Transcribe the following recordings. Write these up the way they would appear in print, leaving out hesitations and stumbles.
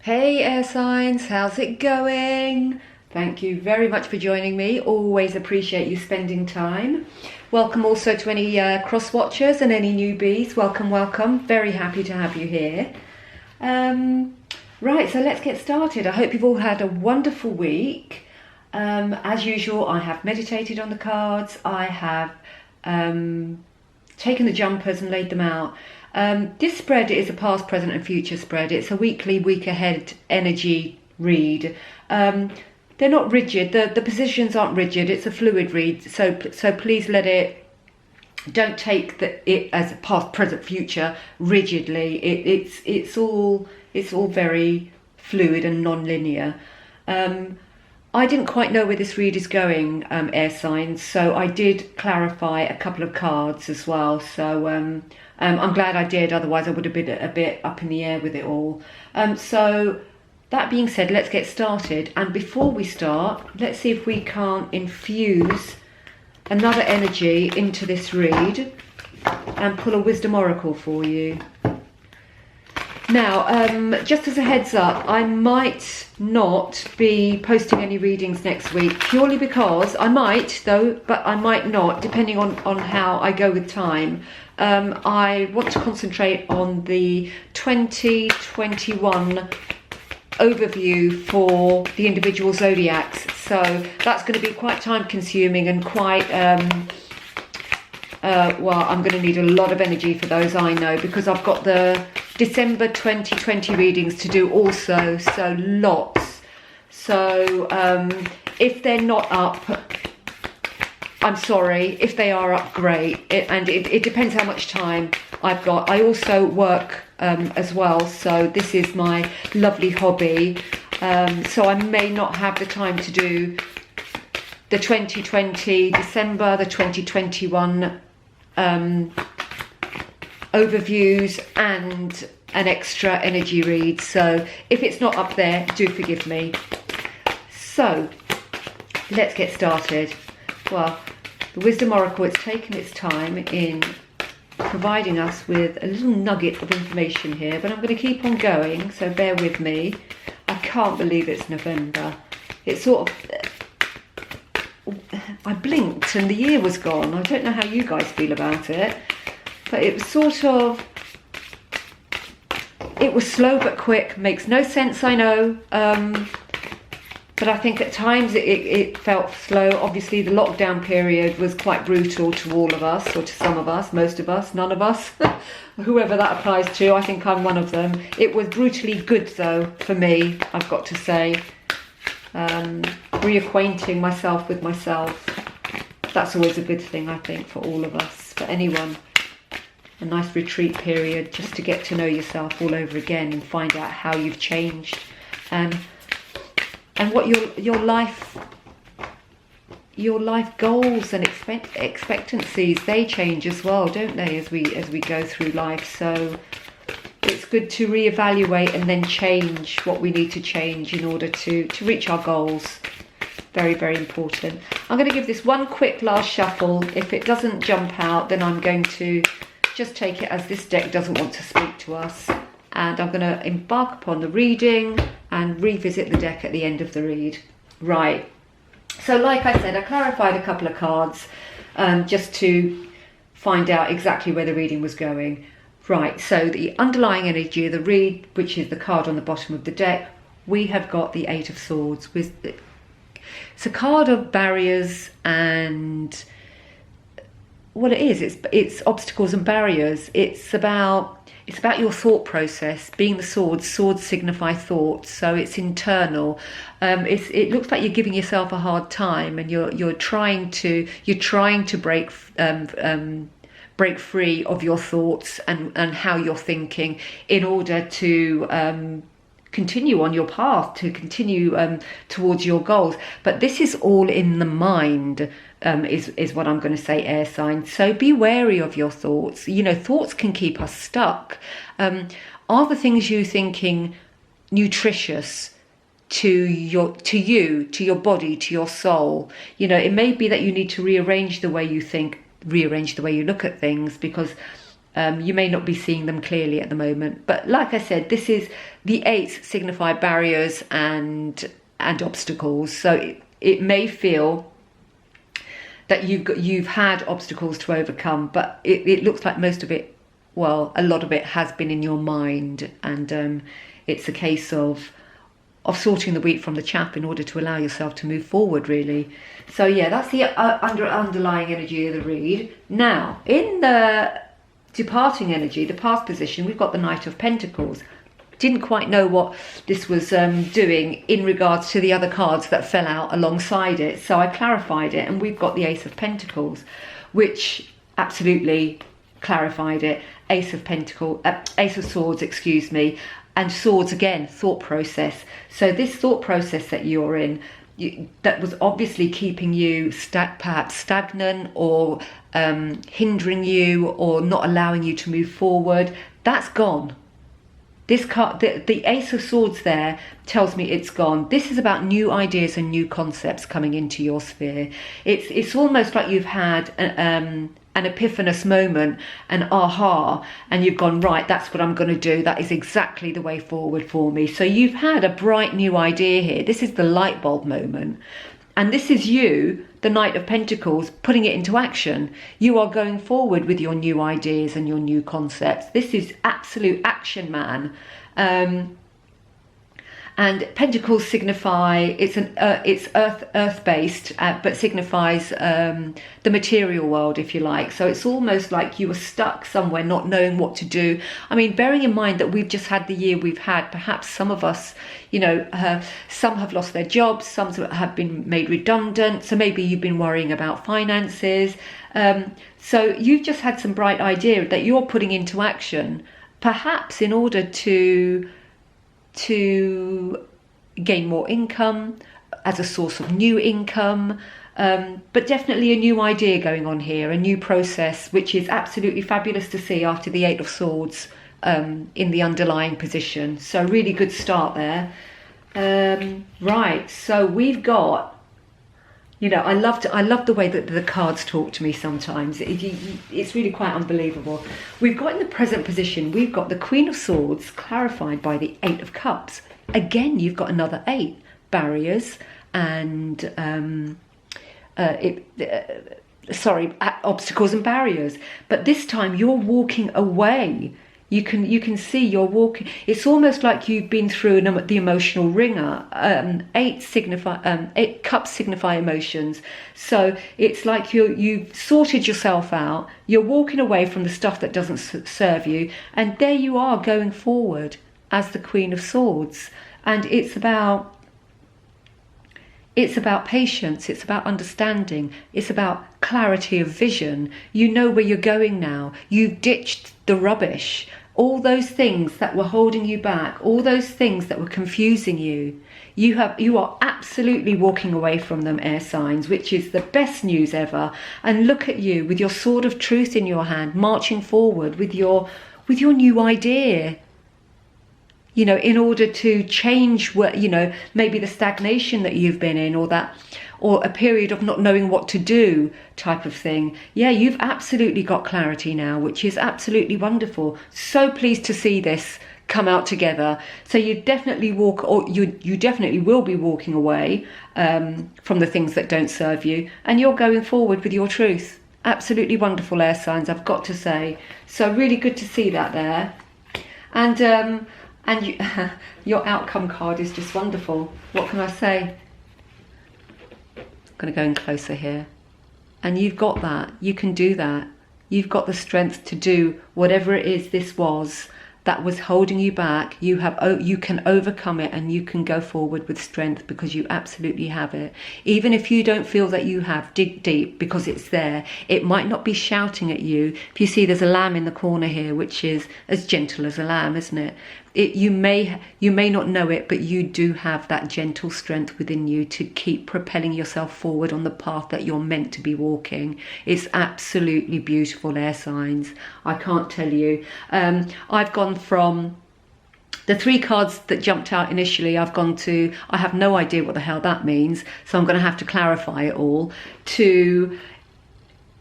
Hey air signs, how's it going? Thank you very much for joining me. Always appreciate you spending time. Welcome also to any cross watchers and any newbies. Welcome, welcome. Very happy to have you here. Right, so let's get started. I hope you've all had a wonderful week. As usual, I have meditated on the cards. I have taken the jumpers and laid them out. This spread is a past, present and future spread. It's a weekly, week ahead energy read. They're not rigid. The positions aren't rigid. It's a fluid read. So please don't take it as past, present, future rigidly. It's all very fluid and non-linear. I didn't quite know where this read is going, air signs, so I did clarify a couple of cards as well. So I'm glad I did, otherwise I would have been a bit up in the air with it all. So that being said, let's get started. And before we start, let's see if we can't infuse another energy into this read and pull a wisdom oracle for you. Now, just as a heads up, I might not be posting any readings next week, purely because I might, though, but I might not, depending on how I go with time. I want to concentrate on the 2021 overview for the individual zodiacs. So that's going to be quite time consuming and quite... well, I'm going to need a lot of energy for those, I know, because I've got the December 2020 readings to do also, so lots. So if they're not up, I'm sorry. If they are up, great. It depends how much time I've got. I also work as well, so this is my lovely hobby. So I may not have the time to do the 2020 December, the 2021 overviews and an extra energy read. So if it's not up there, do forgive me. So let's get started. Well, the Wisdom Oracle, it's taken its time in providing us with a little nugget of information here, but I'm going to keep on going, so bear with me. I can't believe it's November. It's sort of... I blinked and the year was gone. I don't know how you guys feel about it, but it was sort of... It was slow but quick. Makes no sense, I know. But I think at times it felt slow. Obviously, the lockdown period was quite brutal to all of us, or to some of us, most of us, none of us. Whoever that applies to, I think I'm one of them. It was brutally good, though, for me, I've got to say. Reacquainting myself with myself. That's always a good thing, I think, for all of us, for anyone. A nice retreat period just to get to know yourself all over again and find out how you've changed and what your life goals and expectancies, they change as well, don't they, as we go through life. So it's good to reevaluate and then change what we need to change in order to reach our goals. Very, very important. I'm going to give this one quick last shuffle. If it doesn't jump out, then I'm going to just take it as this deck doesn't want to speak to us. And I'm going to embark upon the reading and revisit the deck at the end of the read. Right. So like I said, I clarified a couple of cards just to find out exactly where the reading was going. Right, so the underlying energy of the read, which is the card on the bottom of the deck, we have got the Eight of Swords. It's a card of barriers and... Well, it is. It's obstacles and barriers. It's about your thought process. Being the swords signify thoughts, so it's internal. It looks like you're giving yourself a hard time, and you're trying to break free of your thoughts and how you're thinking in order to continue on your path, to continue towards your goals. But this is all in the mind. Is what I'm going to say, air signs. So be wary of your thoughts. You know, thoughts can keep us stuck. Are the things you're thinking nutritious to your body, to your soul? You know, it may be that you need to rearrange the way you think, rearrange the way you look at things, because You may not be seeing them clearly at the moment, but like I said, this is the 8s signify barriers and obstacles. So it may feel that you've had obstacles to overcome, but it looks like most of it, well, a lot of it has been in your mind, and it's a case of sorting the wheat from the chaff in order to allow yourself to move forward, really. So yeah, that's the underlying energy of the read. Now, in the departing energy, the past position, we've got the Knight of Pentacles. Didn't quite know what this was doing in regards to the other cards that fell out alongside it, so I clarified it, and we've got the Ace of Pentacles, which absolutely clarified it. Ace of Swords, excuse me, and Swords again, thought process. So this thought process that you're in, that was obviously keeping you perhaps stagnant, or hindering you, or not allowing you to move forward, that's gone. This card, the Ace of Swords there, tells me it's gone. This is about new ideas and new concepts coming into your sphere. It's almost like you've had an epiphanous moment, an aha, and you've gone, right, that's what I'm going to do. That is exactly the way forward for me. So you've had a bright new idea here. This is the light bulb moment. And this is you, the Knight of Pentacles, putting it into action. You are going forward with your new ideas and your new concepts. This is absolute action, man. And Pentacles signify, it's earth-based, but signifies the material world, if you like. So it's almost like you were stuck somewhere, not knowing what to do. I mean, bearing in mind that we've just had the year we've had, perhaps some of us, you know, some have lost their jobs, some have been made redundant. So maybe you've been worrying about finances. So you've just had some bright idea that you're putting into action, perhaps in order to gain more income, as a source of new income, but definitely a new idea going on here, a new process, which is absolutely fabulous to see after the 8 of Swords in the underlying position. So really good start there. Right, so we've got, you know, I love the way that the cards talk to me sometimes. It's really quite unbelievable. We've got in the present position, we've got the Queen of Swords clarified by the 8 of Cups. Again, you've got another 8, barriers and obstacles and barriers. But this time you're walking away. You can see you're walking. It's almost like you've been through the emotional ringer. 8 cups signify emotions. So it's like you've sorted yourself out. You're walking away from the stuff that doesn't serve you. And there you are going forward as the Queen of Swords. And it's about patience, it's about understanding, it's about clarity of vision. You know where you're going now. You've ditched the rubbish. All those things that were holding you back, all those things that were confusing you, you are absolutely walking away from them, air signs, which is the best news ever. And look at you with your sword of truth in your hand, marching forward with your new idea. You know, in order to change what, you know, maybe the stagnation that you've been in, or a period of not knowing what to do type of thing. Yeah, you've absolutely got clarity now, which is absolutely wonderful. So pleased to see this come out together. So you definitely you definitely will be walking away from the things that don't serve you, and you're going forward with your truth. Absolutely wonderful, air signs, I've got to say. So really good to see that there. And your outcome card is just wonderful. What can I say? I'm going to go in closer here. And you've got that. You can do that. You've got the strength to do whatever it is this was that was holding you back. You can overcome it, and you can go forward with strength, because you absolutely have it. Even if you don't feel that you have, dig deep, because it's there. It might not be shouting at you. If you see, there's a lamb in the corner here, which is as gentle as a lamb, isn't it? You may not know it, but you do have that gentle strength within you to keep propelling yourself forward on the path that you're meant to be walking. It's absolutely beautiful, air signs. I can't tell you. I've gone from the 3 cards that jumped out initially, I've gone to, I have no idea what the hell that means, so I'm going to have to clarify it all, to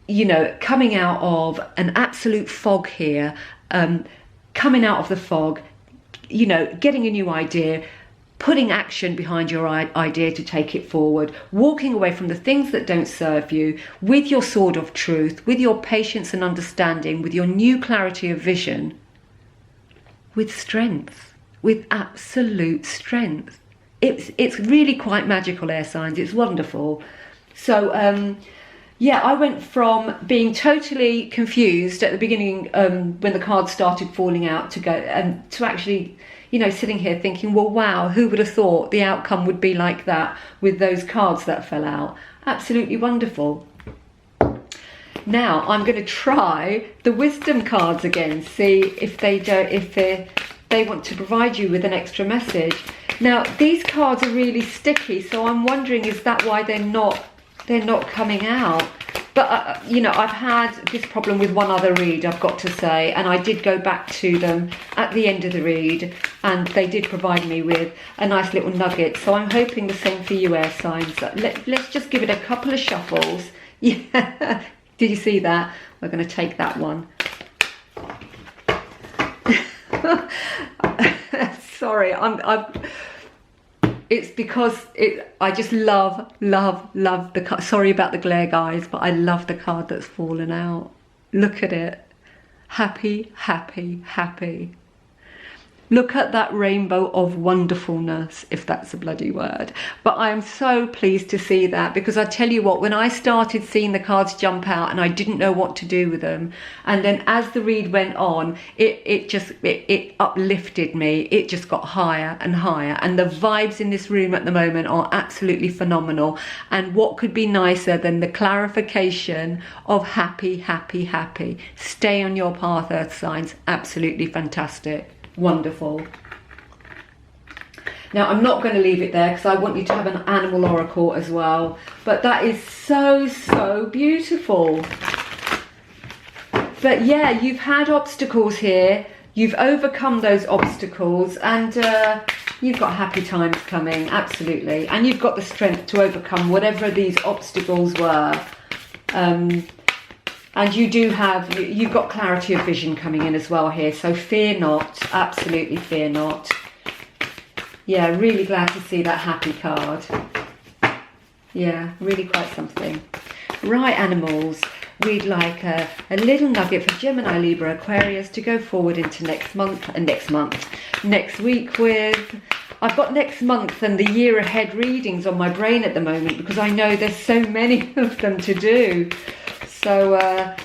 you know, coming out of an absolute fog here, coming out of the fog, you know, getting a new idea, putting action behind your idea to take it forward, walking away from the things that don't serve you with your sword of truth, with your patience and understanding, with your new clarity of vision, with strength, with absolute strength. It's really quite magical, air signs. It's wonderful. So yeah, I went from being totally confused at the beginning when the cards started falling out to actually, you know, sitting here thinking, well, wow, who would have thought the outcome would be like that with those cards that fell out? Absolutely wonderful. Now I'm going to try the wisdom cards again, see if they want to provide you with an extra message. Now these cards are really sticky, so I'm wondering, is that why they're not coming out? But you know, I've had this problem with one other read, I've got to say, and I did go back to them at the end of the read, and they did provide me with a nice little nugget. So I'm hoping the same for you, air signs. Let's just give it a couple of shuffles. Yeah, did you see that? We're going to take that one. Sorry, it's because I just love the card. Sorry about the glare, guys, but I love the card that's fallen out. Look at it. Happy, happy, happy. Look at that rainbow of wonderfulness, if that's a bloody word. But I am so pleased to see that, because I tell you what, when I started seeing the cards jump out and I didn't know what to do with them, and then as the read went on, it uplifted me. It just got higher and higher, and the vibes in this room at the moment are absolutely phenomenal. And what could be nicer than the clarification of happy, happy, happy. Stay on your path, earth signs. Absolutely fantastic. Wonderful. Now I'm not going to leave it there because I want you to have an animal oracle as well, but that is so beautiful. But yeah, you've had obstacles here, you've overcome those obstacles, and you've got happy times coming. Absolutely. And you've got the strength to overcome whatever these obstacles were. And you've got clarity of vision coming in as well here. So fear not, absolutely fear not. Yeah, really glad to see that happy card. Yeah, really quite something. Right, animals, we'd like a little nugget for Gemini, Libra, Aquarius to go forward into next week with... I've got next month and the year ahead readings on my brain at the moment because I know there's so many of them to do. So I'm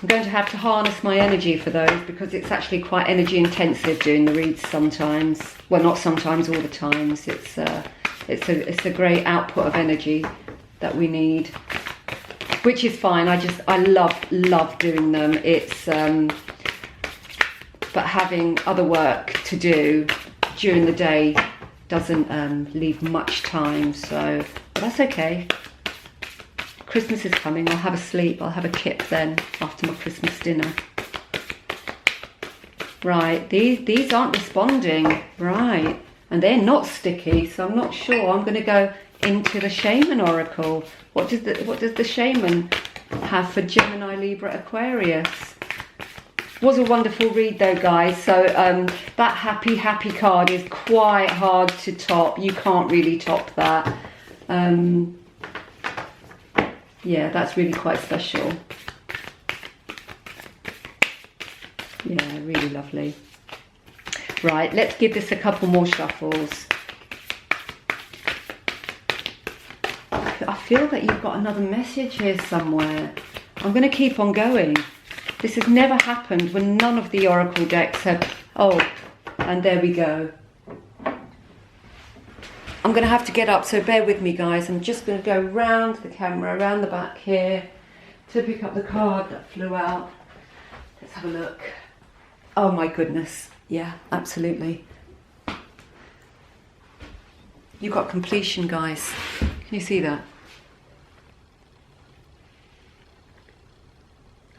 going to have to harness my energy for those, because it's actually quite energy intensive doing the reads sometimes. Well, not sometimes, all the times. It's a great output of energy that we need, which is fine. I love doing them. It's but having other work to do during the day doesn't leave much time, so that's okay. Christmas is coming. I'll have a sleep. I'll have a kip then after my Christmas dinner. Right, these aren't responding. Right, and they're not sticky, so I'm not sure. I'm going to go into the Shaman oracle. What does the Shaman have for Gemini, Libra, Aquarius? Was a wonderful read though, guys. So that happy card is quite hard to top. You can't really top that. Yeah, that's really quite special. Yeah, really lovely. Right, let's give this a couple more shuffles. I feel that you've got another message here somewhere. I'm going to keep on going. This has never happened when none of the oracle decks have... Oh, and there we go. I'm going to have to get up, so bear with me, guys. I'm just going to go round the camera, around the back here, to pick up the card that flew out. Let's have a look. Oh my goodness. Yeah, absolutely. You got completion, guys. Can you see that?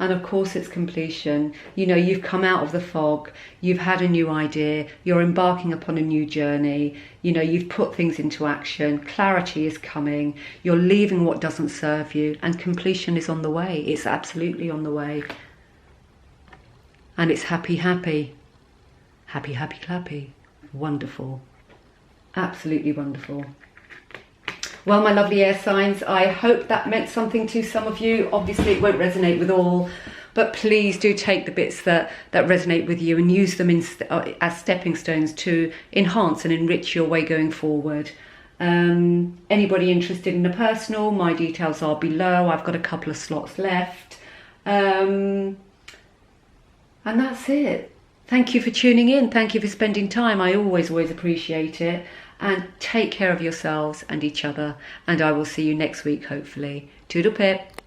And of course it's completion. You know, you've come out of the fog, you've had a new idea, you're embarking upon a new journey, you know, you've put things into action, clarity is coming, you're leaving what doesn't serve you, and completion is on the way. It's absolutely on the way. And it's happy, happy. Happy, happy, clappy. Wonderful. Absolutely wonderful. Well, my lovely air signs, I hope that meant something to some of you. Obviously, it won't resonate with all, but please do take the bits that resonate with you and use them as stepping stones to enhance and enrich your way going forward. Anybody interested in a personal, my details are below. I've got a couple of slots left. And that's it. Thank you for tuning in. Thank you for spending time. I always appreciate it. And take care of yourselves and each other. And I will see you next week, hopefully. Toodle pip.